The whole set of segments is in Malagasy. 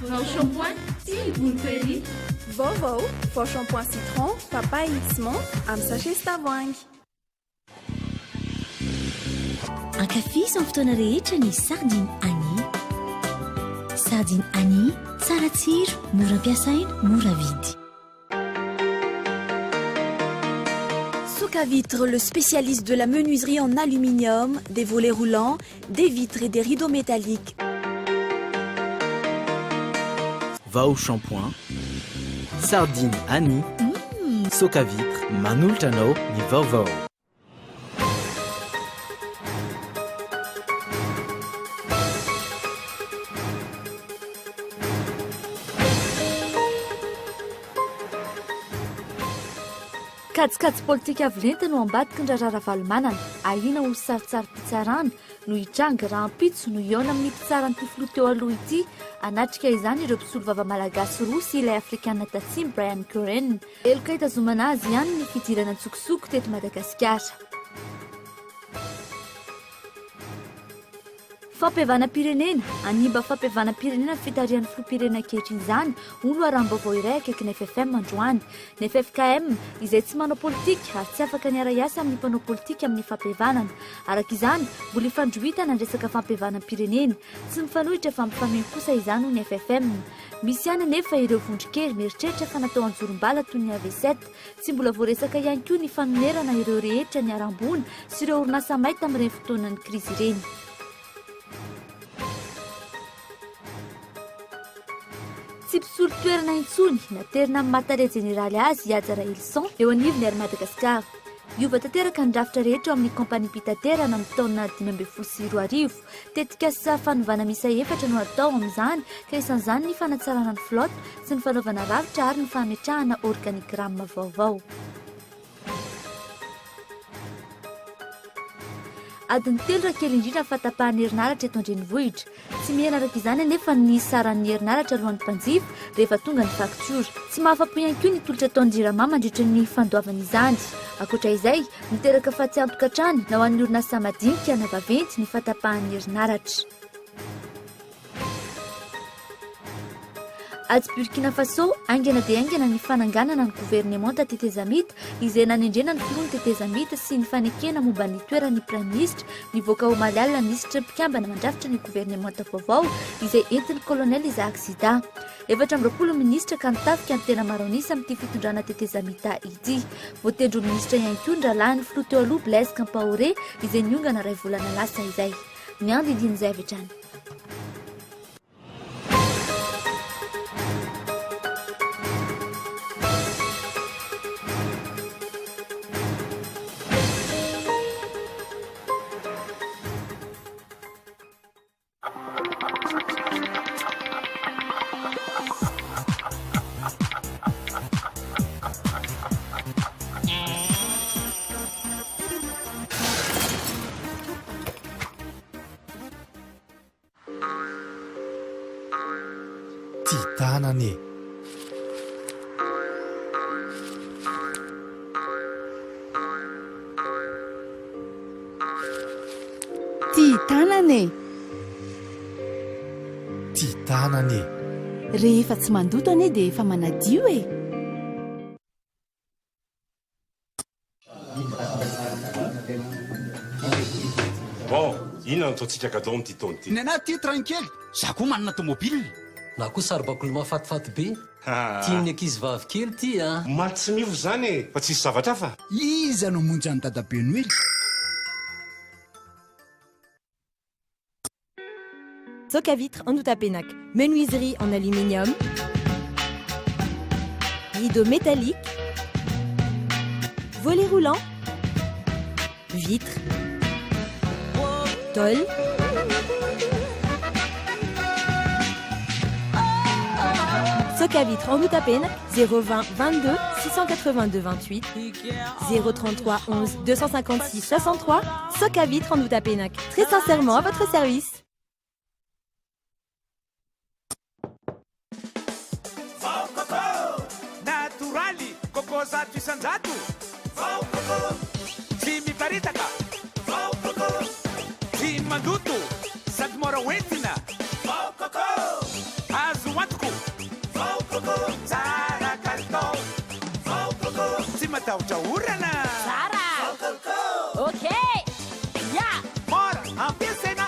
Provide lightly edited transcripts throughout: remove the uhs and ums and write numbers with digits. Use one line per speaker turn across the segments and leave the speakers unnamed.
Vao shampoing Style Bulperi.
Vaovao, vao shampoing citron, papaye mix menthe amin'ny sachet sy tavoahangy.
Ankafizy amin'ny fotoana rehetra ny sardine Annie. Sardine Annie, tsara tsiro, mora ampiasaina, mora vidy.
Soka Vitre, le spécialiste de la menuiserie en aluminium, des volets roulants, des vitres et des rideaux métalliques.
Vaovao shampoing, sardine Annie, Soka Vitre, manoltrano ny vaovao.
Katsikatsi politika avolenta no ambadiky ny raharaha valomanana. Ahina ho saritsary mpitsarana no hitranga raha ampitso no iona amin'ny mpitsaranyity filoha teo aloha ity. Anatrika izany ireo mpisolo vava malagasy roa sy ilay afrikanina tatsimy Brian Coren. Eloka hitazomana azy ihany ny fidirana antsokosoko teto Madagasikara. Fampiavana-pirenena, animba fampiavana-pirenena fitarian'ny filoham-pirenena ankehitriny izany olo araham-baovao iray akaiky ny FFM androany. Ny FFKM izay tsy manao politika ary tsy afaka niara-iasa amin'ny mpanao politika amin'ny fampiavanana. Araka izany, mbola ifandrohitana ny resaka fampiavana-pirenena. Tsy mifanohitra fa mifameno kosa izany ho ny FFM. Misy ihany anefa ireo vondron-kely mieritreritra fa natao anjorom-bala toy ny AV7. Tsy mbola voaresaka ihany koa ny fanonerana ireo rehetra ny arambona sy ireo orinasa may tamin'ireny fotoanan'ny krizy ireny. Tsy mpisolo toerana intsony naterina amin'ny matare jeneraly azy Iajara Ilson eo anivony ary Madagasikara. Iova tanteraka ny rafitra rehetra amin'ny kompani mpitaterana amin'ny taona 2012. Tetika sa fanovana misa 4 no atao amin'izany ka isan'izany ny fanatsarana ny flotte sy ny fanaovana rafitra ary ny fametrahana organigramme vaovao. Adiny 3 rakely indrindra fatapahan'ny herinaratra eto andrenivohitra. Tsy mihena araka izany anefa ny saran'ny herinaratra alohan'ny mpanjifa rehefa tonga ny faktura. Tsy mahafapo ihany koa ny tolotra ataon'ny JIRAMA mandritra ny fandoavana izany. Ankoatra izay, miteraka fahatsy antokatrano na ho an'ny orinasa madinika na vaventy ny fatapahan'ny herinaratra. Ady Burkina Faso, aingana dia aingana ny fananganana ny gouvernement tatetezamita izay nanendrena ny filoha ny tetezamita sy ny fanekena momba ny toeran'ny prime ministre nivoaka ho Malala nisitra mpikambana mandrafitra ny gouvernement vaovao izay entin'ny colonel Isaac Zida. 420 ministra ka nitafika ny tena maronisa amin'ity fitondrana tetezamita ity. Voatendro ministra ihany koa ny rahalahy ny filoha teo aloha Blaise Compaoré izay niongana ray volana lasa izay. Ny andindiny izay avy hatrany.
Tanane.
Ty tanane.
Ty tanane.
Rehefa tsy mandoto ane dia efa manadio e.
Bon, inona no ataontsika gadao amin'ity taona ity?
Ny anaty tranquille, za koa manana tomobile.
Na koa saribakolo mahafatifaty be. Tian'ny ankizy vavy kely ty a.
Maty tsy mivo zany e, fa tsisy zavatra fa.
Iza no monjy any dadabe Noely.
Soka Vitre en Outapenac, menuiserie en aluminium, rideaux métalliques, volets roulants, vitres, tôle, Soka Vitre en Outapenac, 020 22 682 28, 033 11 256 63, Soka Vitre en Outapenac. Très sincèrement à votre service.
Zato isanjato Vaovao tsy miparitaka Vaovao tsy mandoto sady mora hoentina Vaovao azo antoka mitahotra orana
Tsara ok ya
mora ampiasaina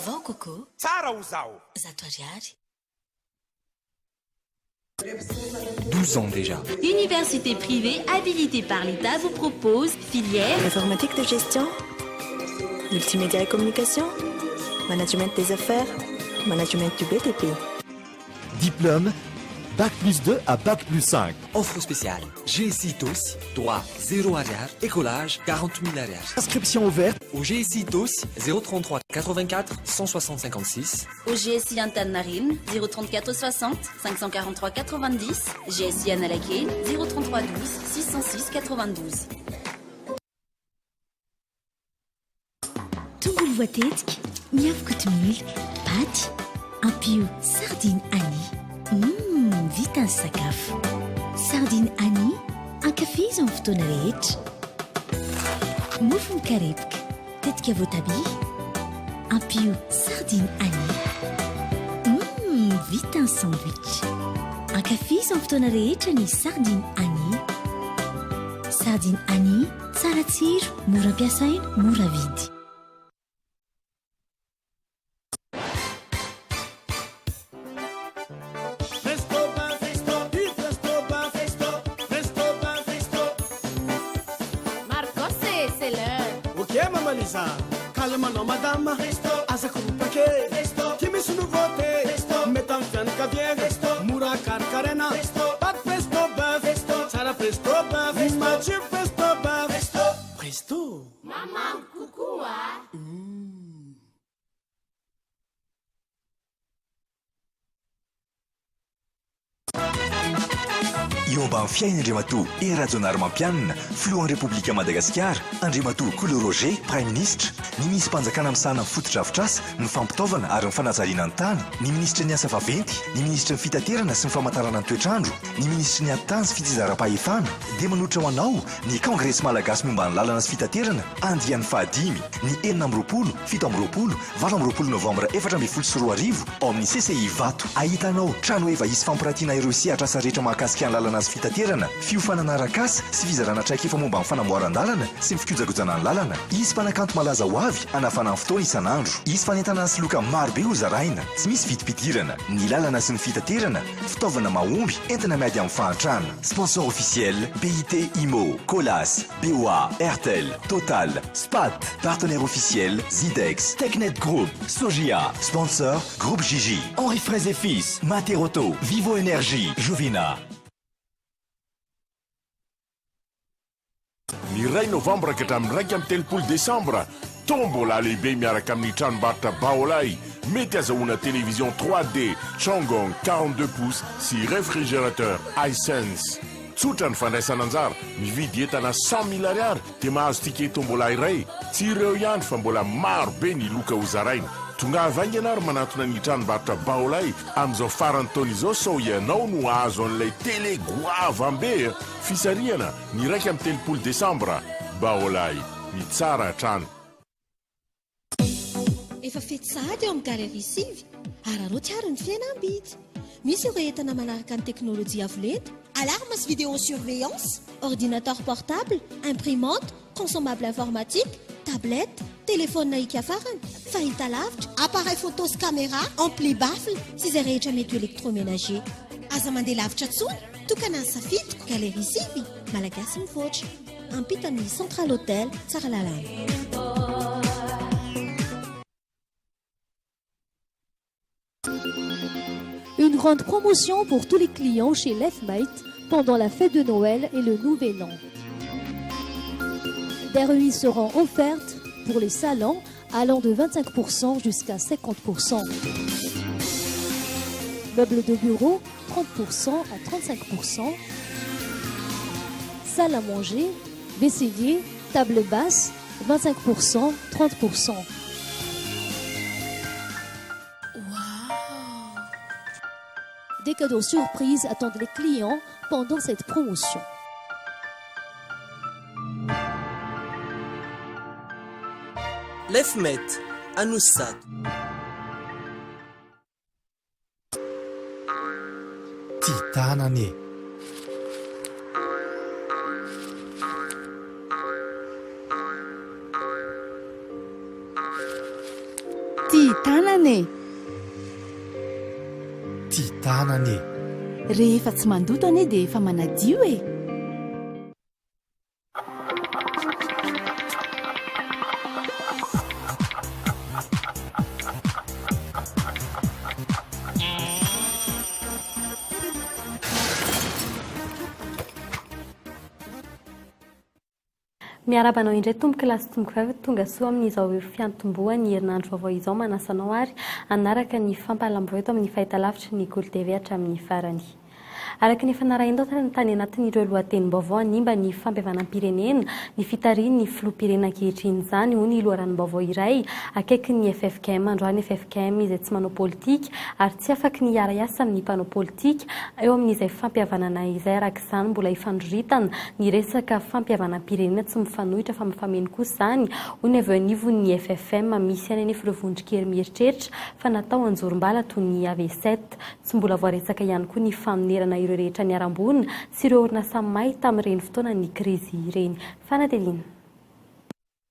Vao Coco
tsara ho zaho
zato ariary
12 ans déjà.
Université privée habilitée par l'État vous propose filière
informatique de gestion, multimédia et communication, management des affaires, management du BTP.
Diplôme Bac plus 2 à Bac plus 5.
Offre spéciale. GSI TOS, droit 0 arrière, écolage 40 000 arrière.
Inscription ouverte
au GSI TOS 033 84 160 56.
Au GSI Antananarivo 034 60 543 90. GSI Analake 033 12 606 92.
Tongolo voatetika, miavaka milk, paty, ampio sardine Annie. Vita ny sakafo. Sardine Annie, ankafizo amin'ny fotoana rehetra. Mofo mikarepoka, tetika voatabia. Ampio sardine Annie. Vita ny sandwich. Ankafizo amin'ny fotoana rehetra ny sardine Annie. Sardine Annie, tsara tsiro, mora ampiasaina, mora vidy.
Calmano madame, asa kupake, kimi sunu vote, metam fan kavien, mura karkarena, pat presto bœuf, sara presto bœuf, machi presto bœuf, presto.
Maman kukua.
Eo ambany fiain'Andriamatoa Erajonary Mampianina, filohan'ny Repoblika Madagasikara, Andriamatoa Kolo Roger, Prime Ministre, ny misy mpanjakana misahana amin'ny fotodrafitrasa, ny fampitaovana ary ny fanajariana ny tany, ny ministra ny asa vaventy, ny ministra ny fitaterana sy ny famantarana ny toetrandro, ny ministra ny ady-tany sy fitezara-pahefana, dia manohitra ho anao ny Kongresy Malagasy momba ny lalana sy fitaterana, andian'ny fahadimy, ny 9 7 8 Novambra 2024 ao amin'ny CCI Vato. Ahitanao trano eva isy fampirantiana ireo sihatrasa rehetra mahakasika ny lalana sy fitaterana, fiofanana arak'asa sy fizarana traikefa momba ny fanamboaran-dalana sy ny fikojakojana ny lalana. Isy mpanakanto malaza ho avy anafana ny fotoana isan'andro. Isy fanentana sy loka marobe ho zaraina, tsy misy vidim-pidirana. Ny lalana sy ny fitaterana, fitaovana mahomby entina miady amin'ny fahantrana. Sponsor officiel BIT IMO, Colas, BOA, Airtel, Total, SPAT. Partenaire officiel Zidex, Technet Group, Sogia. Sponsor Groupe Gigi, Henri Fraise et Fils, Materoto, Vivo Énergie, Jovina.
Ny ray novambra ka hatramin'ny 1 décembre tombola lehibe miaraka amin'ny tranombarotra Baolay, mety azahoana télévision 3D Changong 42 pouces sy réfrigérateur Hisense. Tsotra ny fandraisana anjara, mividy entana 100 000 ariary dia mahazo ticket tombola iray. Tsy ireo ihany fa mbola maro be ny loka ho zaraina. Tonga avaingana ary manantona ny tranombarotra Baolay amin'izao farany taona izao sao ianao no azo an'ilay télé goavam-be. Fisarihana ny 1 décembre. Baolay, ny tsara trano.
Efa fetsahady eo amin'ny galerie sivy ary anao tiaro ny fiainam-bidy. Misy ireo entana manaraka ny teknôlôjia avolenta, alarme sy vidéosurveillance, ordinateur portable, imprimante, consommable informatique, tablette, téléphone naïka farany, fahitalavitra, appareil photo sy caméra, ampli baffle sy izay rehetra mety électroménager. Aza mandeha lavitra tsony, tokana ny safidiko galerie sivy, malagasy mivoatra. Ampita amin'ny Central Hotel, Tsaralalana.
Une grande promotion pour tous les clients chez Leftmate pendant la fête de Noël et le Nouvel An. Des remises seront offertes pour les salons allant de 25% jusqu'à 50%. Meubles de bureau, 30% à 35%. Salle à manger, vaisselier, table basse, 25%, 30%. Des cadeaux surprises attendent les clients pendant cette promotion.
Lefmet, Anoussad.
Titanane.
tia tanana e
tia tanana e
rehefa tsy mandoto ane dia efa manadio e
miarabanao indray tomboka lasy tomboka avy tonga soa amin'izao fiantomboany herinandro vaovao izao manasanao ary anaraka ny fampahalam-boa eto amin'ny fahitalavitra ny Golo TV hatramin'ny farany. Araka ny fanaraindao tany anatin'ireo lohatenim-baovao nimba ny fampihavanam-pirenena ny fitarian'ny filoham-pirenena ankehitriny izany hoy ny loharanom-baovao iray akaiky ny FFKM androany FFKM izay tsy manao politika ary tsy afaky ny hiara-iasa amin'ny mpanao politika eo amin'izay fampihavanana izay araka izany mbola hifandroritana ny resaka fampihavanam-pirenena tsy mifanohitra fa mifameno kosa izany hoy ny avy eo anivon'ny FFM misy any anefa ireo vondron-kery mieritreritra fa natao anjorom-bala toy ny AV7 tsy mbola voaresaka ihany koa ny famonerana ireo rehetra ny arambonina sy ireo orinasa mahita amin'ireny fotoana ny krizy ireny. Fanateliana.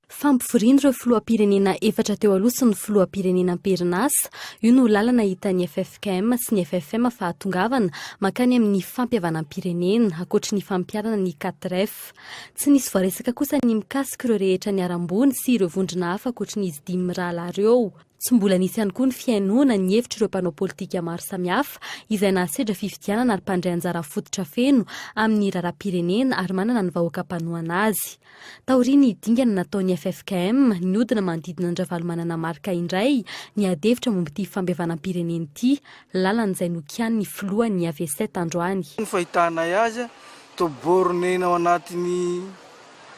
Fampiforiana ireo filoham-pirenena efatra teo aloha sy ny filoham-pirenena am-perinasa io no lalana hitan'ny FFKM sy ny FFM fahatongavana makany amin'ny fampihavanam-pirenena ankoatra ny fampiarana ny 4F. Tsy nisy voaresaka kosa ny mikasika ireo rehetra ny arambony sy ireo vondrona hafa ankoatra ny izy 10 mirahalahy ireo. Tsy mbola nisy ihany koa ny fiainoana ny hevitra ireo mpanao politika maro samihafa izay nahasedra fifidianana ary mpandray anjara fototra feno amin'ny raharaham-pirenena ary manana ny vahoaka mpanohana azy. Taoriany dingana nataon'ny FFKM niodina manodidina ny ravalomanana marika indray ny adevitra momba ity fampihavanam-pirenena ity lalan'izay nokian'ny filohan'ny AV7 androany.
Ny fahitana azy toboronena ao anatin'ny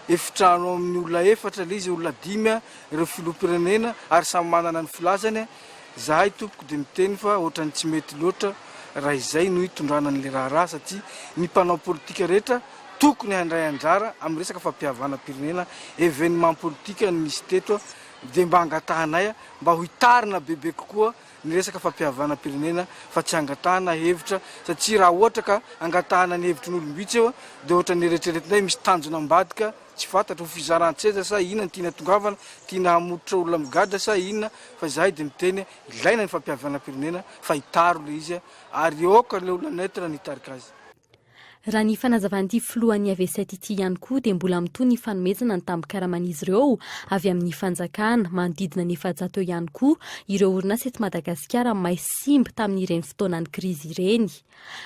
efitrano amin'ny olona efatra le izy olona 10 ireo filoham-pirenena ary samy manana ny filazany zahay tompoko dia miteny fa ohatrany tsy mety loatra raha izay no hitondrana n'le raharaha satria ny mpanao politika rehetra tokony handray anjara amin'ny resaka fampihavanam-pirenena événement politika ny misy teto dia mba angatahanay mba ho hitarina bebe kokoa ny resaka fampihavanam-pirenena fa tsy angatahana hevitra satria raha ohatra ka angatahana ny hevitry n'olombitsy eo dia ohatra ny eritreretinay misy tanjona ambadika tsy fantatra ho fizaran-tseza sa inona ny tiana tongavana tiana hamototra olona migadra sa inona fa zahay dia miteny ilaina ny fampihavanam-pirenena fa hitaro le izy ary oka le olona netra ny hitarika azy.
Raha ny fanazavan'ity filohan'ny AV7 ity ihany koa dia mbola mitoy ny fanomezana ny tambokaraman'izy ireo avy amin'ny fanjakana manodidina ny efajato eo ihany koa ireo orinasa eto Madagasikara mahay simba tamin'ireny fotoanan'ny krizy ireny.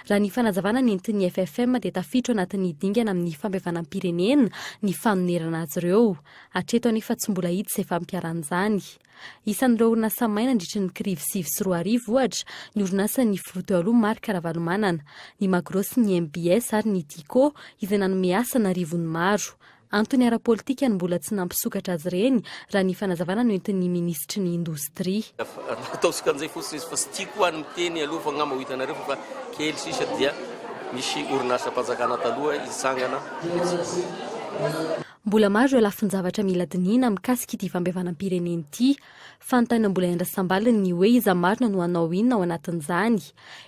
Raha ny fanazavana nentin'ny FFM dia tafiditra anatin'ny dingana amin'ny fampihavanam-pirenena ny fanonerana azy ireo. Hatreto anefa tsy mbola hita izay fampiaran'izany. Isan'ireo orinasa maina nandritra ny krizy 2024 ohatra ny orinasa ny filoha teo aloha marika ravalomanana, ny Magros ny MBS ary ny Diko izay nanome asa narivony maro. Antony ara-politika ny mbola tsy nampisokatra azy ireny raha ny fanazavana no entin'ny ministry ny indostria.
Ataosika an'izay fotsiny izy fa sy tiako any miteny aloha fa ngamba ho hitanareo fa kely sisa dia misy orinasa mpanjakana taloha isangana.
Mbola maro ireo lafin-javatra mila dinihana mikasika ity fampihavanam-pirenena ity. Fanontaniana mbola iandrasam-balina ny hoe iza marina no hanao inona ao anatin'izany.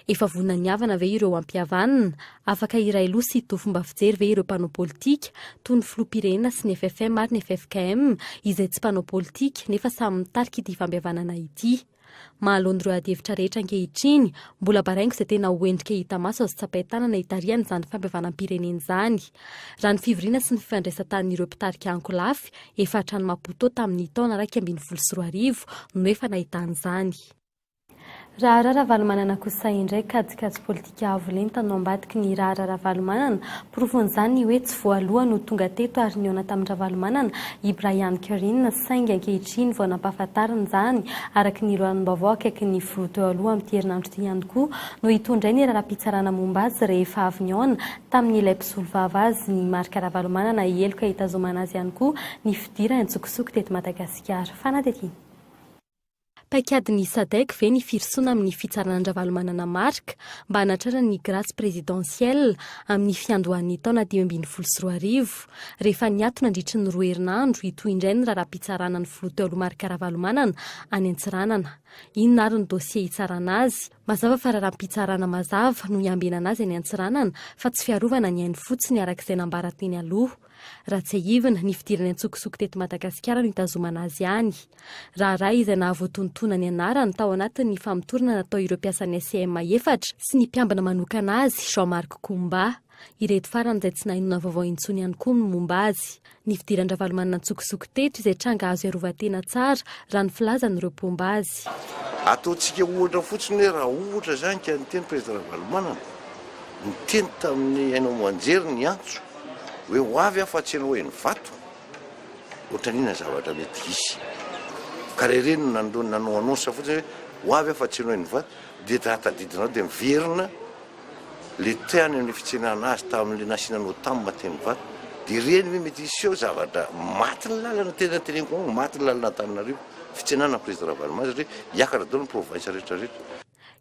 Efa vonona ny havana ve ireo ampihavanana? Afaka iray loha sy to fomba fijery ve ireo mpanao politika toy ny filoham-pirenena sy ny FFM ary ny FFKM izay tsy mpanao politika nefa samy mitarika ity fampihavanana ity. Mahaloana ireo adevitra rehetra ankehitriny mbola baraingo izay tena hoendrika hita maso azo tsapain-tanana hitariana izany fampihavanam-pirenena izany. Raha ny fivoriana sy ny fifandraisan-tanin'ireo mpitarika ankolafy efa hatrany Maputo tamin'ny taona 2024 no efa nahitan'izany. Raharara valomanana kosa indray kajikajy politika avo lenta no ambadiky ny raharara valomanana profon'izany hoe tsy voalohany no tonga teto ary ny ona tamin'ny valomanana Ibrahim Karin saingy ankehitriny vao nampahafantarina izany araka ny loharam-baovao akaiky ny filoha teo aloha amin'ny herinandro ity ihany koa no hitondray ny raharaham-pitsarana momba azy rehefa avy niaona tamin'ny ilay mpisolo vava azy ny marika valomanana eloka hitazomana azy ihany koa ny fidirana tsokisoko teto Madagasikara. Fanatetiana. Paikady ny SADC ve ny firosoana amin'ny fitsaranan-valomanana marika mba hanatrara ny grâce présidentielle amin'ny fiandohan'ny taona 2024 rehefa niatona nandritra ny 2 herinandro ito indray ny raharaham-pitsarana ny filoha teo aloha marika valomanana any Antsiranana. Inona ary ny dossier hitsarana azy? Mazava fa raharaham-pitsarana mazava no hiambenana azy any Antsiranana fa tsy fiarovana ny hainy fotsiny arak'izay nambara teny aloha. raha tsy ahivina ny fidirany antsokosoko teto Madagasikara no hitazomana azy ihany. Raharaha izay nahavoatontoana ny anarany tao anatin'ny famitorana natao ireo mpiasan'ny SCM efatra sy ny mpiambana manokana azy Jean-Marc Komba. Ireto farany izay tsy nahinona vaovao intsony ihany koa no momba azy. Ny fidiran-dravalumanana antsokosoko teto izay tranga azo iarovan-tena tsara raha ny filazan'ireo mpomba azy.
Ataontsika ohatra fotsiny hoe raha ohatra zany ka niteny président Ravalumanana niteny tamin'ny hainao moanjery ny antso hoe ho avy aho fa tsy hainao hoe ny vato ohatran'ina zavatra mety hisy ka reny nanao anonsa fotsiny hoe ho avy aho fa tsy hainao hoe ny vato dia rahatadidinao dia miverina le teany amin'ny fitsenana azy tamin'le nasinanao tamin'ny mateny vato dia reny hoe mety hisy eo zavatra maty ny lalana tena teneniko ao maty ny lalana Antananarivo fitsenana président Ravalumanana satria hiakatra dao ny province rehetrarehetra.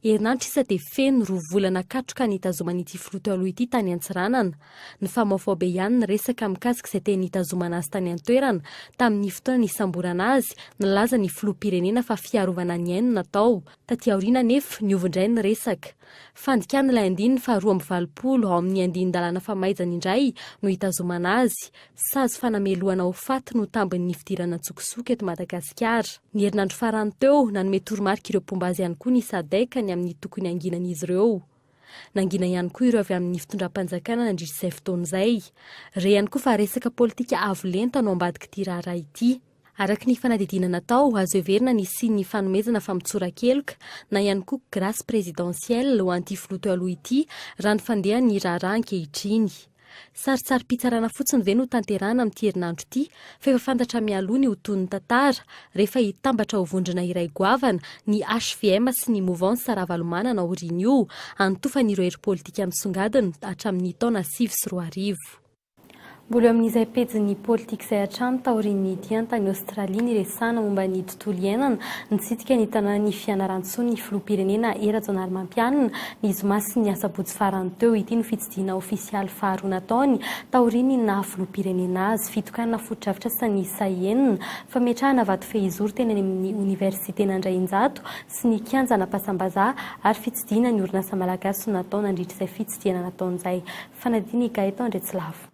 Herinandro isa dia feno roa volana katroka nitazomana ity filoha teo aloha ity tany Antsiranana. Ny famaofao be ihany ny resaka mikasika izay teny nitazomana azy tany an-toerana tamin'ny fotoana nisamborana azy nalaza ny filoham-pirenena fa fiarovana ny ainy natao. Taty aoriana nefa niovindray ny resaka. Fandikana ilay andiny fa 2020 ao amin'ny andinin-dalàna famaizana indray no hitazomana azy. Sazy fanameloana ho faty no tambin'ny fidirana antsokosoko eto Madagasikara. Ny herinandro farany teo nanome toromarika ireo mpomba azy ihany koa ny SADC ny amin'ny tokony anginan'izy ireo. Nangina ihany koa ireo avy amin'ny fitondram-panjakana nandritra izay fotoana izay. Re ihany koa fa resaka politika avo lenta no ambadika ity raharaha ity. Araka ny fanadidina natao, azo heverina ny sy ny fanomezana fa mitsora-keloka na ihany koa grâce présidentielle ho an'ity filoha teo aloha ity raha ny fandehan'ny raharaha ankehitriny. Saritsary pitsarana fotsiny ve no tanterana amin'ity herinandro ity fa efa fantatra mialoha ny hoton'ny tantara rehefa hitambatra ho vondrona iray goavana ny HVM sy ny mouvance Ravalumanana aoriana io anotofan'ireo hery politika misongadina hatramin'ny taona 2020. Mbola amin'izay pejy politika izay hatrany taorian'ny diantany Aostralia ny resahana momba ny tontolo iainana nitsidika ny tanàn'ny fianaran-tsony ny filoham-pirenena era-jonary-mampianina ny zoma sy ny asabotsy farany teo ity no fitsidiana ofisialy faharoa nataony taoriany na filoham-pirenena azy fitokanana foto-drafitra sy ny sahenina fametrahana vato fehizoro teny amin'ny oniversité Nandrainjato sy ny kianja nampasambazaha ary fitsidiana ny orinasa malagasy no natao nandritra izay fitsidiana nataon'izay. Fanadiny Gaetan Ndretsilavo.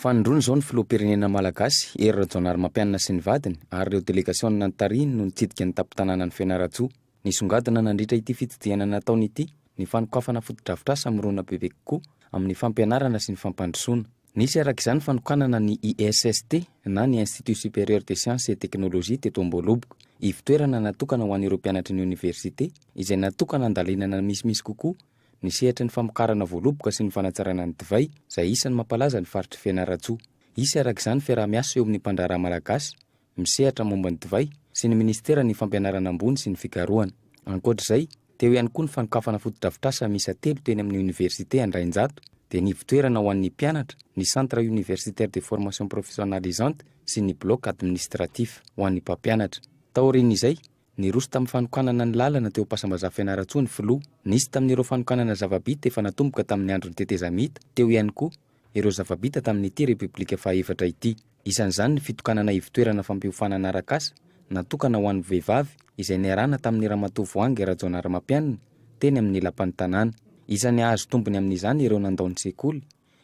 Fanondroana izao ny filoham-pirenena malagasy era-jonary-mampianina sy ny vadiny ary ireo delegasion nantariny no nitsidika ny tampon-tanàna ny Fianaratsoa. Nisongadina nandritra ity fitsidiana nataony ity ny fanokafana foto-drafitr'asa amirona bebe kokoa amin'ny fampianarana sy ny fampandrosoana. Nisy arak'izany fanokanana ny ISST na ny Institut Supérieur des Sciences et Technologies teto Amboaloboka. Ivitoerana natokana ho an'ireo mpianatra ny université izay natokana andalinana misimisy kokoa ny sehatra ny famokarana voaloboka sy ny fanatsarana ny divay izay isan'ny mampalaza ny faritry Fianaratsoa. Isy arak'izany fiaraha-miasa eo amin'ny mpandraharaha malagasy misehatra momba ny divay sy ny ministera ny fampianarana ambony sy ny fikarohana. Ankoatr'izay, teo ihany koa ny fanokafana foto-drafitr'asa misa 3 teny amin'ny université Andrainjato dia nivitoerana ho an'ny mpianatra ny centre universitaire de formation professionnalisante sy ny bloc administratif ho an'ny mpampianatra. Taorian'izay niroso tamin'ny fanokanana ny lalana teo Pasambazaha Fianaratsoa ny filoha. Nisy tamin'ireo fanokanana zava-bita efa natomboka tamin'ny andron'ny tetezamita, teo ihany koa ireo zava-bita tamin'ity Repoblika fahaefatra ity. Isan'izany ny fitokanana ivitoerana fampiofanana arak'asa natokana ho an'ny vehivavy izay niarahana tamin'ny ramatoa Voangy era-jonary-mampianina teny amin'ny lapan'ny tanàna. Isan'ny azo tombony amin'izany ireo nandaony sekoly,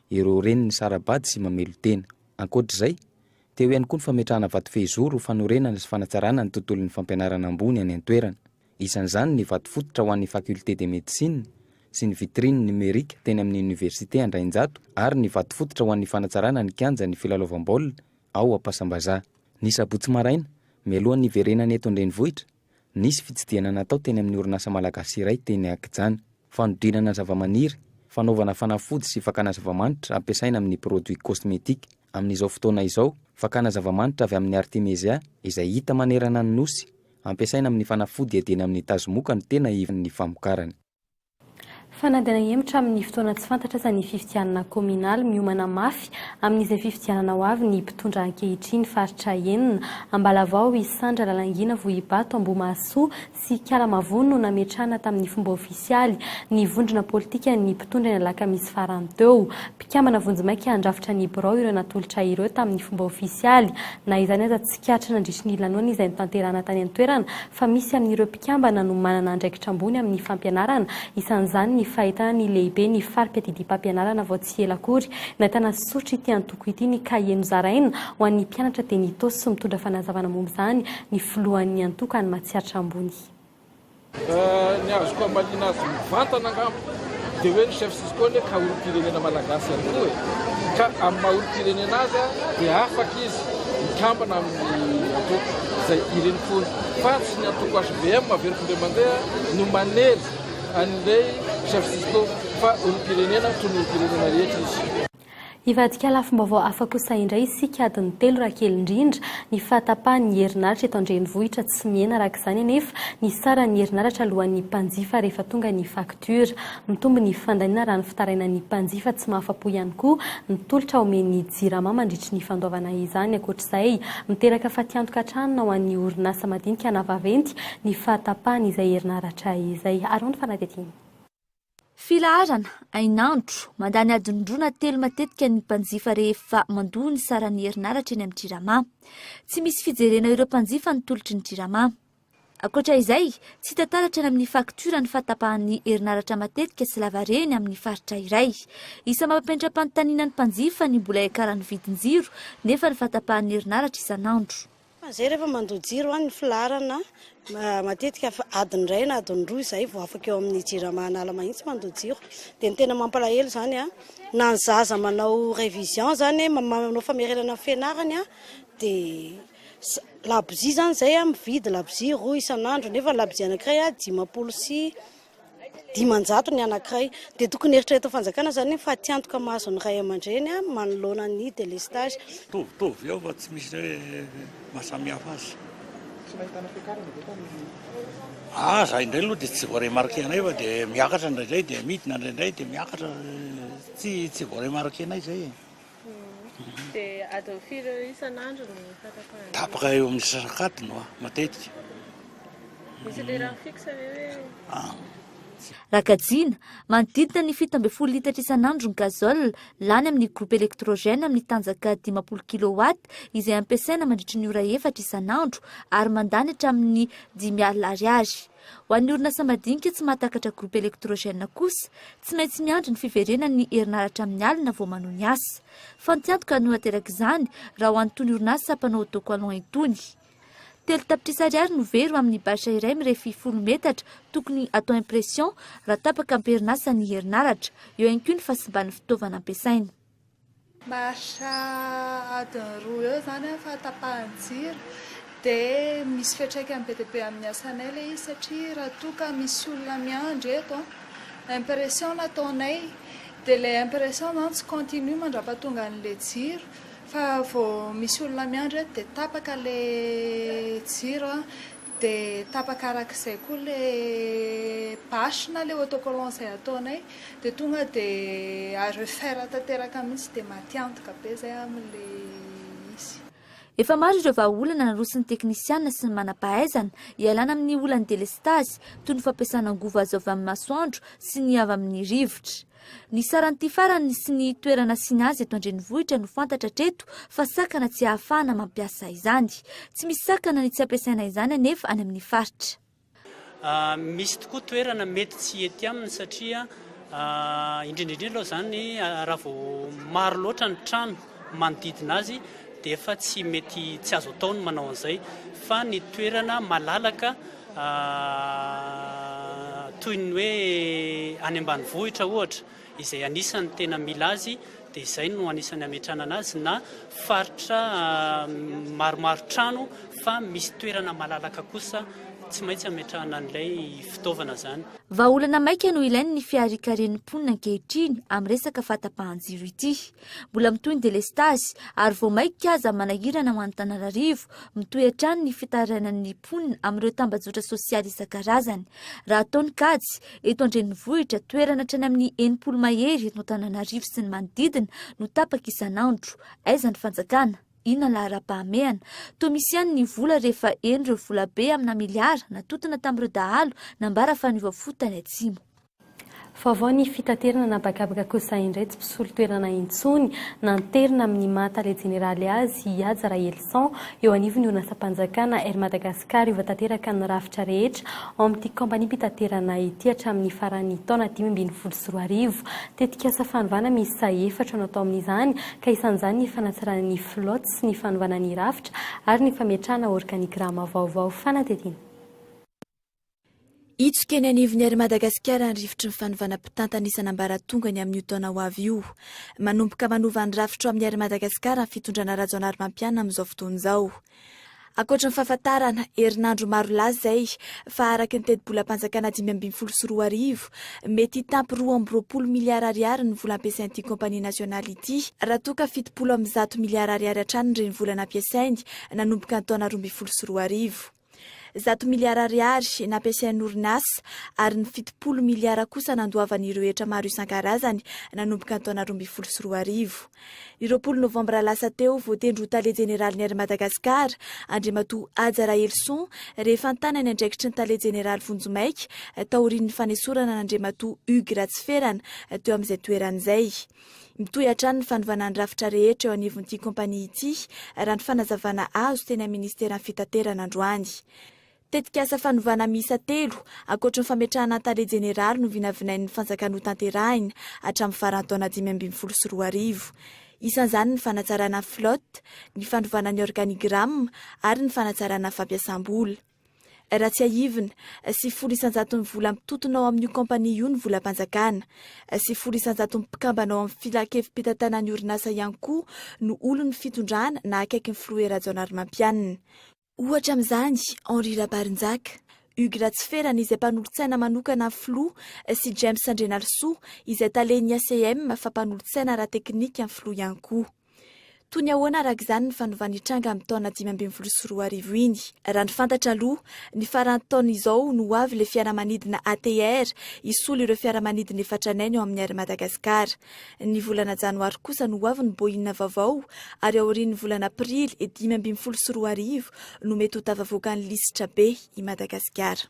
ireo reniny sarabady sy mamelo tena. Ankoatr'izay, teo ihany koa ny fametrahana vato fehizoro fanorenana sy fanatsarana ny tontolon'ny fampianarana ambony any an-toerana. Isan'izany ny vato fototra ho an'ny faculté de médecine sy ny vitrine numérique teny amin'ny université Andrainjato ary ny vato fototra ho an'ny fanatsarana ny kianja ny filalaovam-baolina ao Ampasambazaha. Ny sabotsy maraina mialohan'ny iverenany eto Andrenivohitra nisy fitsidiana natao teny amin'ny orinasa malagasy iray teny Akijana. Fanodinana zavamaniry, fanaovana fanafody sy fakana zavamanitra ampiasaina amin'ny produit cosmétique. Amin'izao fotoana izao, fakana zavamanitra avy amin'ny artemisia izay hita manerana ny nosy, ampiasaina amin'ny fanafody edena amin'ny tazomoka ny tena ivan'ny famokarany.
Fanadina hemitra amin'ny fotoana tsy fantatra sa ny fifidianana kominaly miomana mafy amin'izay fifidianana ho avy ny mpitondra ankehitriny faritra enina Ambalavao Isandra Lalangina Vohibato Ambomasoa sy Kialamavono no nametrahana tamin'ny fomba ofisialy ny vondrona politika ny mpitondra ny alakamisy farany teo. Mpikambana vonjimaika handrafitra ny birao ireo natolotra ireo tamin'ny fomba ofisialy na izany aza tsy kiatra nandritry ny lanoana izay nitanterana tany an-toerana fa misy amin'ireo mpikambana no manana andraikitra ambony amin'ny fampianarana isan'izany ny fahitana ny lehibe ny farim-piadidim-pampianarana vao tsy ela akory nahitana sotry ity antoko ity ny kahie nozaraina ho an'ny mpianatra dia nitosy sy mitondra fanazavana momba izany ny filohan'ny antoko any Matsiaritra ambony.
Ny azoko amalina azy mivantana angamba dia hoe ny chef siscole ka olom-pirenena malagasy ihany koa ka amin'ny maha olom-pirenena azy dia afaka izy mikambana amin'ny antoko izay ireny fony fa tsy ny antoko HBM maverikindray mandeha no manery an'ilay chef sisco fa olom-pirenena toy ny olom-pirenena rehetra izy.
Ivadika lafim-baovao hafa kosa indray isika adiny 3 rakely indrindra ny fahatapahan'ny herinaratra eto an-drenivohitra tsy mihena araka izany anefa ny saran'ny herinaratra alohan'ny mpanjifa rehefa tonga ny faktura mitombo ny fandaniana raha ny fitarainan'ny mpanjifa tsy mahafapo ihany koa nitolotra omen'ny jirama mandritry ny fandoavana izany ankoatr'izay miteraka fatiantoka hatrany ho an'ny orinasa madinika na vaventy ny fahatapahan' izay herinaratra izay ary ny fanadihadiana.
Filaharana ainandro mandany adin-droa 3 matetika ny mpanjifa rehefa mandoa ny saran'ny herinaratra eny amin'ny jirama. Tsy misy fijerena ireo mpanjifa nitolotry ny jirama. Akoatra izay, tsy tantaratra eny amin'ny faktura ny fahatapahan'ny herinaratra matetika sy lavareny amin'ny faritra iray. Isa mampentram-panontaniana ny mpanjifa ny mbola ekaran'ny vidin-jiro nefa ny fahatapahan'ny herinaratra isanandro.
Zay rehefa mandoa jiro ny filaharana matetika adiny iray na adiny roa izay vao afaka eo amin'ny jirama anala mahitsy mandoa jiro dia ny tena mampalahelo izany na ny zaza manao révision zany manao famerenana fianarany dia labozia zany izay mividy labozia 2 isanandro nefa labozia anankiray 500 sy 500 ny anankiray dia tokony eritrereto fanjakana zany fa tiantoka mahazo ny ray aman-dreny manoloana ny délestage.
Tovitovy eo fa tsy misy hoe mahasamihafa azy. Zay indray aloha dia tsy voaremarqué anay fa dia miakatra indraindray dia midina indraindray dia miakatra tsy voaremarqué anay zay.
Dia atao firy isanandro ny fatapahana?
Tapaka eo amin'ny sasakadiny matetika.
Misy lera fixe hoe
Rakajiana, manodidina ny 7 litatra isanandro ny gazole lany amin'ny groupe électrogène amin'ny tanjaka 500 kW izay ampiasaina mandritra ny ora 4 isanandro ary mandany hatramin'ny 5,000 ariary. Ho an'ny orinasa madinika tsy mahatakatra groupe électrogène kosa, tsy maintsy miandry ny fiverenan'ny herinaratra amin'ny alina vao manohy ny asa. Fantiantoka no ateraka izany raha ho an'itony orinasa mpanao autocollant itony. 3 tapitrisa ariary no very amin'ny basy iray mirefy 10 metatra tokony atao impression raha tapaka amperinasa ny herinaratra, eo ihany koa ny fahasimban'ny fitaovana ampiasaina.
Marsa adiny roa eo zany fahatapahan-jiro dia misy fiantraikany be dia be amin'ny asanay ilay izy satria raha toka misy olona miandry eto impression nataonay dia ilay impression zany tsy continue mandrapatonga an'ilay jiro fa vao misy olona miandry dia tapaka le jiro dia tapaka arak'izay koa le basy na le autocollant izay ataonay dia tonga dia a refaire tanteraka mihitsy dia matiantoka be zay amin'le izy.
Efa maro ireo vahaolana narosiny teknisiana sy ny manam-pahaizana ialana amin'ny olan'ny délestage toy ny fampiasana angovo azo avy amin'ny masoandro sy ny avy amin'ny rivotra. Ny saran'ity farany sy ny toerana sina azy eto an-drenivohitra no fantatra treto fa sakana tsy ahafahana mampiasa izany. Tsy misy sakana ny tsy ampiasaina izany anefa any amin'ny faritra.
Misy tokoa toerana mety tsy ety aminy satria indrindrindrindra izany raha vao maro loatra ny trano manodidina azy dia efa tsy mety tsy azo atao ny manao an'izay fa ny toerana malalaka toy ny hoe any ambanivohitra ohatra izay anisany tena mila azy dia izay no anisany ametrahana azy na faritra maromaro trano fa misy toerana malalaka kosa tsy maintsy ametrahana an'ilay fitaovana zany.
Vahaolana maika no ilainy ny fiarikaren'ny mponina ankehitriny amin'ny resaka fahatapahan-jiro ity. Mbola mitohy ny délestage ary vao maika aza manahirana ho Antananarivo mitohy hatrany ny fitarainan'ny mponina amin'ireo tambazotra sosialy isan-karazany. Raha ataony kajy eto an-drenivohitra toerana hatrany amin'ny 80 mahery eto Antananarivo sy ny manodidina no tapaka isanandro. Aiza ny fanjakana? Inona lahara-pahamehana? Toa misy ihany ny vola rehefa eny ireo vola be amina miliara natotona tamin'ireo dahalo nambara fa niova fotany atsimo.
Vaovao ny fitaterana na bakabaka kosa indray tsy mpisolo toerana intsony nanterina amin'ny mahatale jeneraly azy Ihaja Rahelson eo anivony orinasa-panjakana Air Madagasikara io tanteraka ny rafitra rehetra ao amin'ity kompania mpitaterana ity hatramin'ny faran'ny taona 2024 tetika asa fanovana misy sa efatra natao amin'izany ka isan'izany ny fanatsarana ny flotte sy ny fanovana ny rafitra ary ny fametrahana organigrama vaovao fanatetiana.
Itsoka eny anivony Air Madagasikara ny rivotry ny fanovana mpitantana isan'ambaratongany amin'io taona ho avy io. Manomboka manova ny rafitra amin'ny Air Madagasikara ny fitondrana rajonary mampiana amin'izao fotoana izao. Ankoatra ny fahafantarana, herinandro maro laza izay fa araka ny teti-bola-panjakana 2024 mety tampy 2.20 miliara ariary ny vola ampiasain'ity kompania nasionaly ity, raha toa ka 70 miliara ariary hatrany ireny vola nampiasainy nanomboka ny taona 2024. 100 miliara ariary nampiasain'ny orinasa ary ny 70 miliara kosa nandoavan'ireo hetra maro isan-karazany nanomboka ny taona 2024. Ny 20 Novambra lasa teo voatendry ho tale jeneraly ny Air Madagasikara Andriamatoa Ihaja Rahelson rehefa antanany andraikitry ny tale jeneraly Vonjomaika taorian'ny fanesorana n'Andriamatoa Hugues Ratsiferana teo amin'izay toeran'izay. Mitohy hatrany ny fanovana ny rafitra rehetra eo anivon'ity kompania ity raha ny fanazavana azo teny amin'ny ministeran'ny fitaterana androany. Tetika asa fanovana miisa 3 ankoatra ny fametrahana tale jeneraly no vinavinain'ny fanjakana ho tanterahina hatramin'ny faran'ny taona 2024. Isan'izany ny fanatsarana flotte, ny fanovana ny organigrama ary ny fanatsarana fampiasam-bola. Raha tsy ahivina, 900 vola mitotona ao amin'io kompania io ny vola-panjakana, 900 mpikambana ao amin'ny filakevim-pitatana ny orinasa ihany koa no olony fitondrana na akaiky ny filoha rajonary mampianina. Ohatra amin'izany, Henri Rabarinjaka, Hugues Ratsiferana izay mpanolotsaina manokana filoha sy James Sandrenalsoa izay talen'ny ACM fa mpanolotsaina ara teknika amin'ny filoha ihany koa. Toy ny ahoana araka izany ny fanovana tranga amin'ny taona 2024 iny. Raha ny fantatra aloha, ny faran'ny taona izao no avy ilay fiaramanidina ATR isolo ireo fiaramanidina efatranay ao amin'ny Air Madagasikara. Ny volana janoary kosa no avy ny Boeing Vaovao ary aorian'ny volana aprily 2024 no mety ho tafavoaka ny lisitra be i Madagasikara.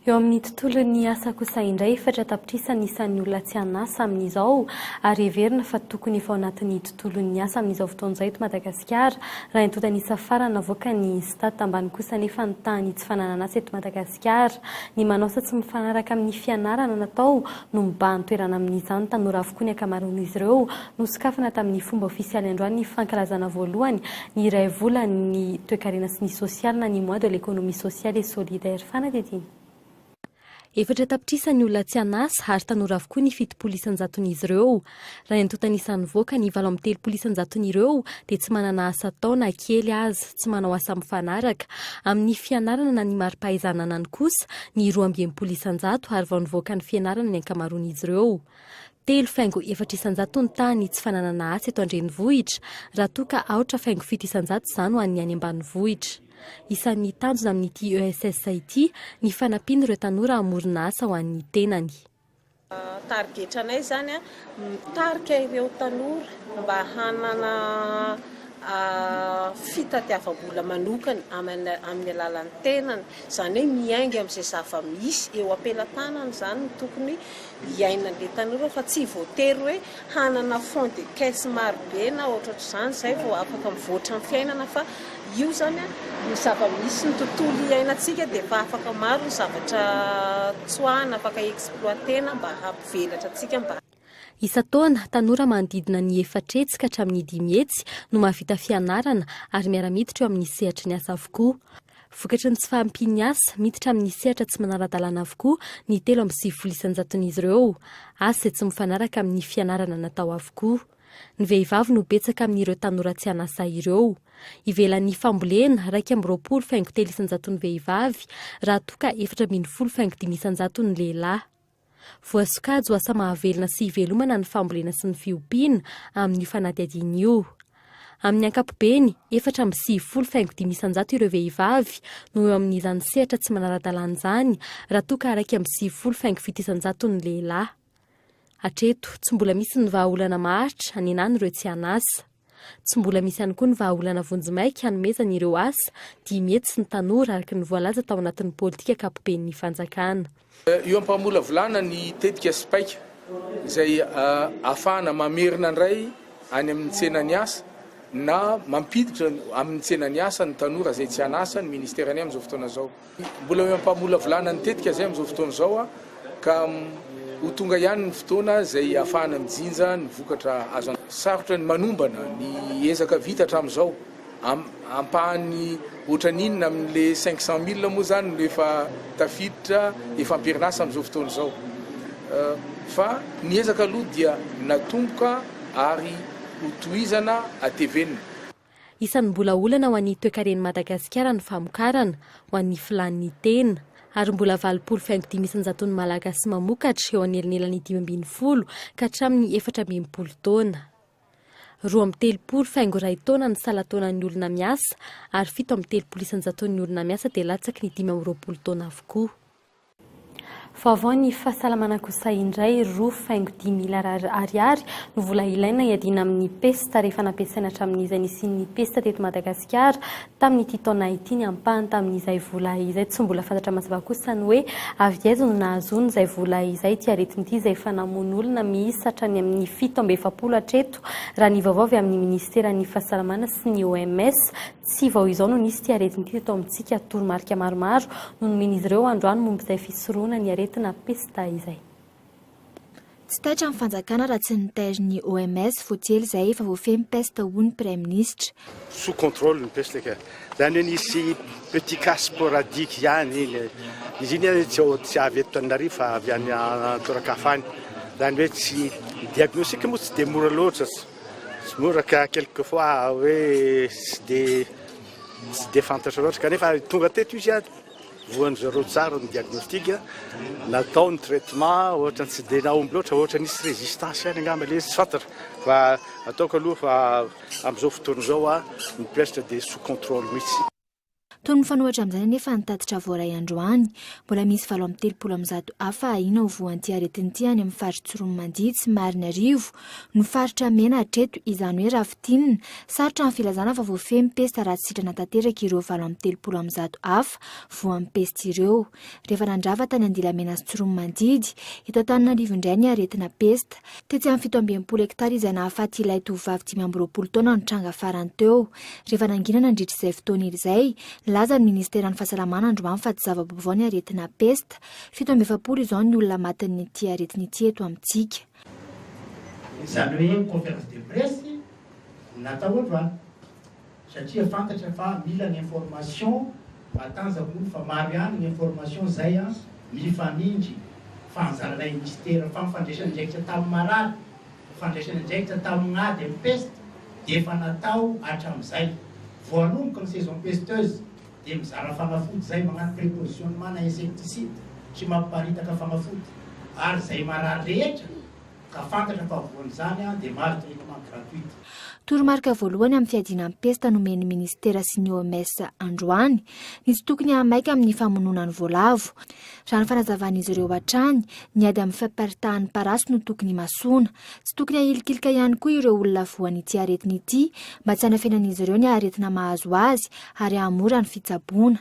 Eo amin'ny tontolon'ny asa kosa indray efatra tapitrisany isan'ny olona tsy hanasa amin'izao ary heverina fa tokony efa ao anatin'ny tontolon'ny asa amin'izao fotoan'izao eto Madagasikara raha entotany isa farany avoaka ny stade tambany kosa nefa ny tany tsy fananana asa eto Madagasikara. Ny manao asa tsy mifanaraka amin'ny fianarana natao no mibahany toerana amin'izany tanora avokoa ny akamaroan'izy ireo no sokafana tamin'ny fomba ofisialy androany ny fankalazana voalohany ny iray volany toe-karena sy ny sosialy na ny mois de l'économie sociale et solidaire fanatetiana. Efatra tapitrisany olona tsy hanasa ary tanora avokoa ny 7 isanjaton'izy ireo. Raha entotany isan'ny voaka ny 3 isanjaton'ireo dia tsy manana asa atao na kely azy, tsy manao asa mifanaraka. Amin'ny fianarana na ny mari-pahaizana ny kosa ny 12 isanjato ary vao nivoaka ny fianarana ny ankamaroan'izy ireo. 3,4 isanjato ny tany tsy fananana asa eto andrenivohitra raha toa ka 4,7 isanjato izany ho an'ny any ambanivohitra. Isan'ny tanjona amin'ity ESS ity ny fanampiana ireo tanora hamorona asa ho an'ny tenany.
Targetranay zany mitarika ireo tanora mba hanana fitatiava-bola manokany amin'ny alalan'ny tenany, izany hoe miainga amin'izay zava misy eo ampelantanany zany no tokony hiainan'ilay tanora fa tsy voatery hoe hanana fond de caisse marobe na ohatr'izany izay vao afaka mivoatra ny fiainana fa io zany ny zava-misy ny tontolo iainantsika dia efa afaka maro ny zavatra tsoahana afaka exploitena mba hampivelatra antsika mba.
Isa-taona tanora manodidina ny 4 hetsy ka hatramin'ny 5 hetsy no mahavita fianarana ary miara-miditra eo amin'ny sehatry ny asa avokoa. Vokatry ny tsy fahampiany asa miditra amin'ny sehatra tsy manara-dalàna avokoa ny 3,7 isanjaton'izy ireo. Asa izay tsy mifanaraka amin'ny fianarana natao avokoa. Ny vehivavy no betsaka amin'ireo tanora tsy hanasa ireo. Ivelan'ny fambolena 2,20 isanjaton'ny vehivavy raha toa ka 4,20 isanjaton'ny lehilahy. Voasokajy ho asa mahavelona sy hivelomana ny fambolena sy ny fiompiana amin'ny fanadihadiana io. Amin'ny ankapobeny 4,20 isanjato ireo vehivavy no eo amin'izany sehatra tsy manara-dalàna izany raha toa ka 2,7 isanjaton'ny lehilahy. Hatreto tsy mbola misy ny vahaolana maharitra hanenany ireo tsy hanasa. tsy mbola misy ihany koa ny vahaolana vonjimaika hanomezana ireo asa dia mety sy ny tanora araky ny voalaza tao anatin'ny politika akapoben'ny fanjakana.
Io ampamola volana ny tetika spaika izay ahafahana mamerina indray any amin'ny tsenany asa na mampiditra amin'ny tsenany asa ny tanora izay tsy anasa ny ministera any amin'izao fotoana izao. Mbola io ampamola volana ny tetika izay amin'izao fotoana izao ka ho tonga ihany ny fotoana izay ahafahana mijinja ny vokatra azo sarotra ny manombana ny ezaka vita hatramin'izao ampahany ohatran'inona amin'le 500,000 moa zany no efa tafiditra efa amperinasa amin'izao fotoana izao. Fa ny ezaka aloha dia natomboka ary hotohizana atevenina.
Isan'ny mbola olana ho an'ny toe-karen'i Madagasikara ny famokarana ho an'ny filan'ny tena ary mbola 8,500 malagasy mamokatra eo anelanelan'ny 520 ka hatramin'ny 420 taona. 2,30 taona ny salan-taonan'ny olona miasa ary 7,30 ny olona miasa dia latsaky ny 20 taona avokoa. Vaovao ny fahasalamana kosa indray 2,10,000 ariary no vola ilaina hiadina amin'ny pesta rehefa nampiasaina hatramin'izay nisian'ny pesta teto Madagasikara tamin'ity taona ity ny ampahany tamin'izay vola izay. Tsy mbola fantatra mazava kosa ny hoe avy aiza no nahazoana izay vola izay ty aretin'ity izay fanamono olona miisa hatrany amin'ny 7,700 hatreto raha ny vaovao avy amin'ny ministeran'ny fahasalamana sy ny OMS. Tsy vao izao no nisy ty aretin'ity teto amintsika toromarika maromaro no nomen'izy ireo androany momba izay fisoroana ny aretina pesta izay.
Tsy taitra amin'ny fanjakana raha tsy nitaire ny OMS fotsely izay efa voafemy pesta hoy ny Prime Ministre.
Sous contrôle ny pesta ka. Zany hoe nisy petit cas sporadique ihany izy iny tsy avy eto Antananarivo fa avy any Torakafany. Zany hoe tsy diagnostic moa tsy dia mora loatra. Tsy mora ka quelquefois hoe tsy dia fantatra loatra kanefa tonga teto izy ihany. Voan'ny zareo tsara ny diagnostic natao ny traitement ohatra tsy dia naomby loatra ohatra nisy résistance ihany angamba le tsy fantatra fa ataoko aloha fa amin'izao fotoana izao ny peste dia sous contrôle mihitsy.
Toy ny fanohatra amin'izany nefa nitatitra voaray androany mbola misy 7,30 hafa ahina ho voan'ity aretin'ity any amin'ny faritra Tsoromandidy sy Marinarivo ny faritra mena hatreto izany hoe rafitinina sarotra ny filazana fa voafemy pesta raha tsy sitrana tanteraka ireo 7,30 hafa voan'ny pesta ireo. Rehefa nandrava tany Andilamena sy Tsoromandidy eto Antananarivo indray ny aretina pesta tetsy amin'ny 7,20 hektara izay nahafaty ilay tovovavy 5,20 taona ny tranga farany teo. Rehefa nangina nandritra izay fotoana izay laza ny ministeran'ny fahasalamana androany fa tsy zava-baovao ny aretina pesta 7,20 izao ny olona matin'ny ity aretin'ity eto amintsika.
Izany hoe conférence de presse natao androany satria fantatra fa mila ny information matanjaka fa maro ihany ny information zay mifanindry fanzarana ministera fa mifandraisana ndraikitra tamin'ny marary fandraisana ndraikitra tamin'ny ady amin'ny pesta dia efa natao hatramin'izay voalomoka ny saison pesteuse dia mizara fanafody zay magnano prépositionnement na insecticide sy mamparitaka fanafody ary zay marary rehetra ka fantatra fa voan'izany dia maro traitement gratuite.
Toromarika voalohany amin'ny fiadinan'ny pesta nomen'ny ministera sy ny OMS androany nisy tokony hamaika amin'ny famononany voalavo. Raha ny fanazavan'izy ireo hatrany ny ady amin'ny famparitahan'ny parasy no tokony masoana. Tsy tokony hahilikilika ihany koa ireo olona voan'ity aretin'ity mba tsy hanafenan'izy ireo ny aretina mahazo azy ary hamora ny fitsaboana.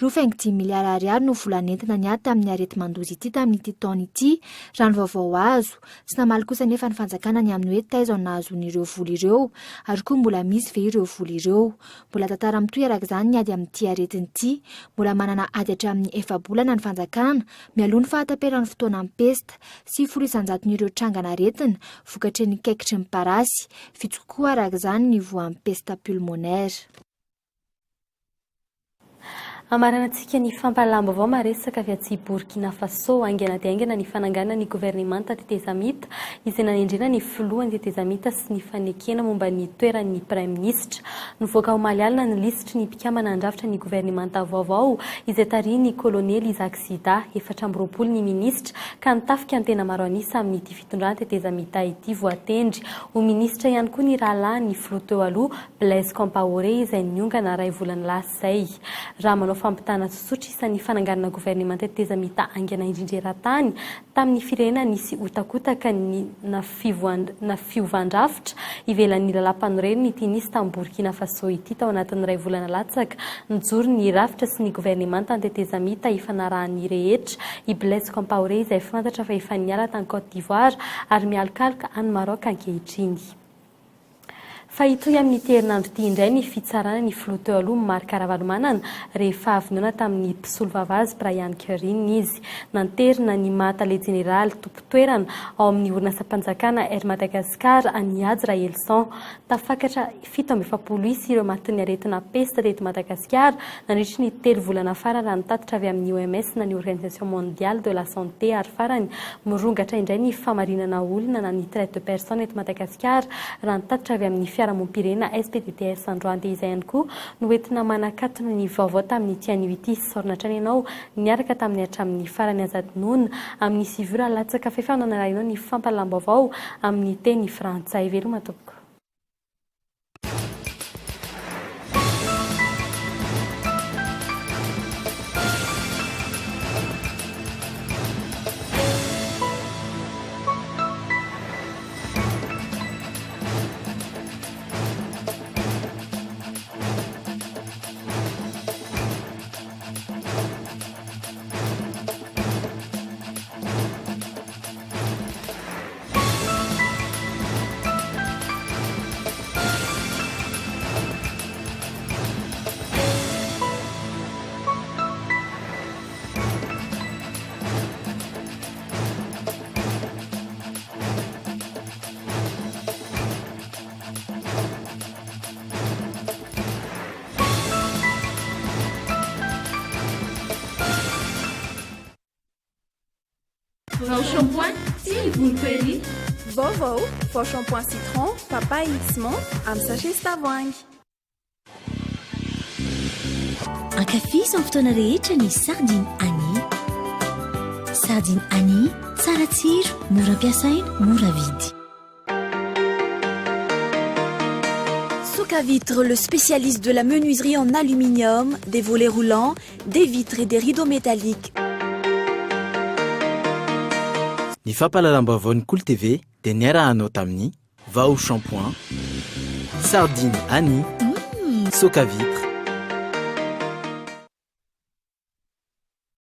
2,10 miliara ariary no volanentina ny ady tamin'ny arety mandozy ity tamin'ity taona ity raha ny vaovao azo. Tsy namaly kosa nefa ny fanjakana ny amin'ny hoe taiza nahazon'ireo vola ireo ary koa mbola misy ve ireo vola ireo. Mbola tantara mitoy araka izany ny ady amin'ity aretin'ity mbola manana ady hatramin'ny 4 bolana ny fanjakana mialoha ny fahatamperan'ny fotoana amin'ny pesta sy 100 n'ireo trangana aretina vokatry ny kaikitry ny parasy fitsokoa araka izany ny voan'ny pesta pulmonaire.
Amaranantsika ny fampalalamba avao maresaka avy aty Burkina Faso aingana dia aingana ny fananganana ny gouvernemanta tetezamita izay nanendrena ny filohan'ny tetezamita sy ny fanekena momba ny toeran'ny Prime Ministre. Nivoaka omaly alina ny lisitry ny mpikambana andrafitra ny gouvernemanta vaovao izay tarihin'ny kolonely Isaac Zida 420 ny ministra ka nitafika ny tena maro anisa amin'ity fitondràna tetezamita ity voatendry. Ho ministra ihany koa ny rahalahy ny filoha teo aloha Blaise Compaoré izay niongana ray volany lasa izay. Raha manao fampitana tsotsotra isan'ny fananganana gouvernement teteza mita angana indrindreran-tany tamin'ny firenena nisy otakotaka na fiovandrafitra ivelan'ny lalam-panoreny ity nisy tamin'ny Burkina Faso ity tao anatin'ny 2 volana latsaka nijoro ny rafitra sy ny gouvernement tany teteza mita ifanarahany rehetra i Blaise Compaoré izay fantatra fa efa niala tany Côte d'Ivoire ary mialkalaka any Maroc ankehitriny. Fa itoy amin'ny herinandro ity indray ny fitsarana ny filoha teo aloha Marc Ravalomanana rehefa avy noana tamin'ny mpisolo vavazy Brian Kerine izy nanterina ny mahatale jeneraly tompo-toerana ao amin'ny orinasam-panjakana Air Madagascar Aniady Rahelson tafakatra 740 isy ireo matin'ny aretina pesta teto Madagasikara nandritry ny 3 volana farany raha nitatitra avy amin'ny OMS na ny Organisation Mondiale de la Santé ary farany mirongatra indray ny famarinana olona na ny traite de personnes eto Madagasikara raha nitatitra avy amin'ny fiarahamonim-pirenena SPDTS Androany dia izay ihany koa no entina manakatona ny vaovao tamin'ny tianio ity sornatra ianao niaraka tamin'ny hatramin'ny farany azadinona amin'ny sivura latsaka fifanana rainao ny fampalam-baovao amin'ny teny frantsay veloma tompoko.
Vaovao shampoing, si vous le
Vaovao, vao shampoing citron, papaye mixement, amin'ny sachet sy tavoahangy.
Ankafizy amin'ny fotoana rehetra ny sardine Annie. Sardine Annie, tsara tsiro, mora ampiasaina, mora vidy.
Soka Vitre, le spécialiste de la menuiserie en aluminium, des volets roulants, des vitres et des rideaux métalliques.
Ny fampahalalam-baovao Kolo TV dia niarahanao tamin'ny Vaovao shampoing, sardine Annie, Soka Vitre,